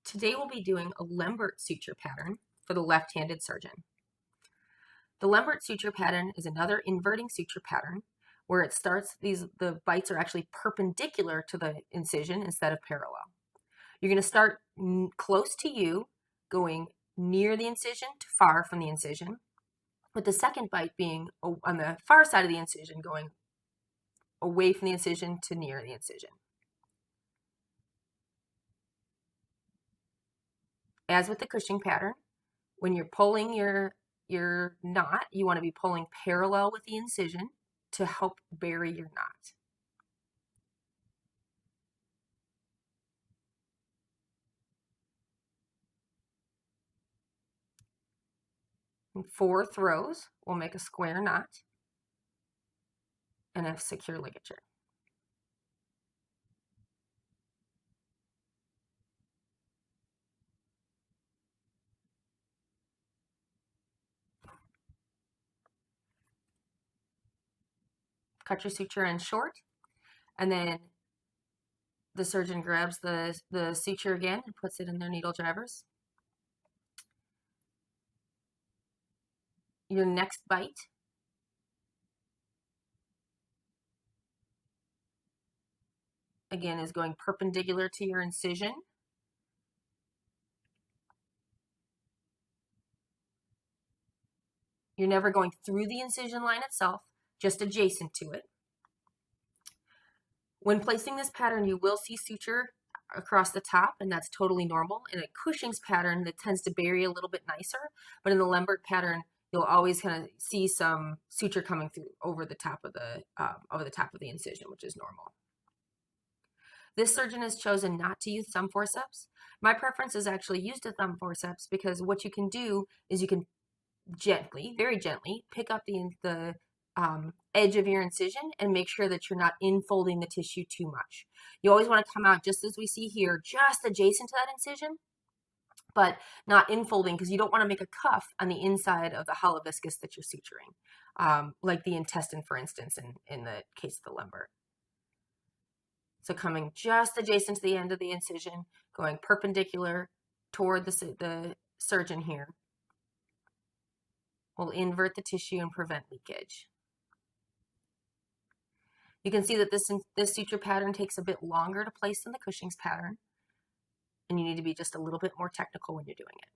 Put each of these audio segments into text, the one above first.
Today we'll be doing a Lembert suture pattern for the left-handed surgeon. The Lembert suture pattern is another inverting suture pattern where it starts, the bites are actually perpendicular to the incision instead of parallel. You're going to start close to you, going near the incision to far from the incision, with the second bite being on the far side of the incision, going away from the incision to near the incision. As with the Cushing pattern, when you're pulling your knot, you want to be pulling parallel with the incision to help bury your knot. In 4 throws, we'll make a square knot and a secure ligature. Cut your suture end short, and then the surgeon grabs the suture again and puts it in their needle drivers. Your next bite again is going perpendicular to your incision. You're never going through the incision line itself, just adjacent to it. When placing this pattern, you will see suture across the top, and that's totally normal. In a Cushing's pattern, that tends to bury a little bit nicer, but in the Lembert pattern, you'll always kind of see some suture coming through over the top of the incision, which is normal. This surgeon has chosen not to use thumb forceps. My preference is actually use a thumb forceps because what you can do is you can gently, very gently, pick up the edge of your incision and make sure that you're not infolding the tissue too much. You always want to come out just as we see here, just adjacent to that incision, but not infolding because you don't want to make a cuff on the inside of the hollow viscus that you're suturing, like the intestine, for instance, in the case of the Lembert. So coming just adjacent to the end of the incision, going perpendicular toward the surgeon here, will invert the tissue and prevent leakage. You can see that this suture pattern takes a bit longer to place than the Cushing's pattern, and you need to be just a little bit more technical when you're doing it.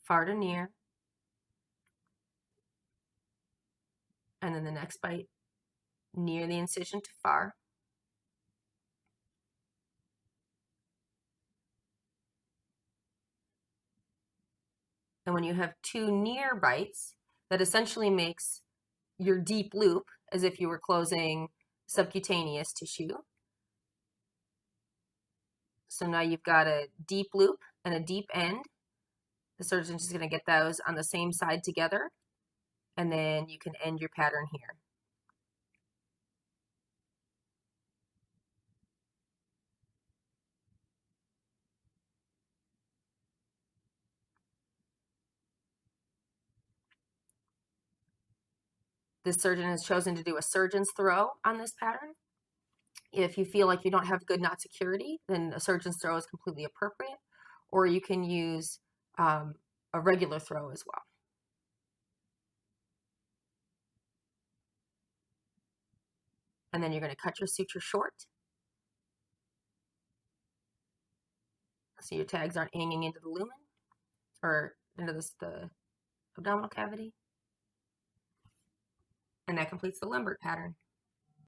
Far to near, and then the next bite, near the incision to far. And when you have 2 near bites, that essentially makes your deep loop as if you were closing subcutaneous tissue. So now you've got a deep loop and a deep end. The surgeon's just going to get those on the same side together, and then you can end your pattern here. This surgeon has chosen to do a surgeon's throw on this pattern. If you feel like you don't have good knot security, then a surgeon's throw is completely appropriate, or you can use a regular throw as well. And then you're going to cut your suture short, so your tags aren't hanging into the lumen or into the abdominal cavity. And that completes the Lembert pattern.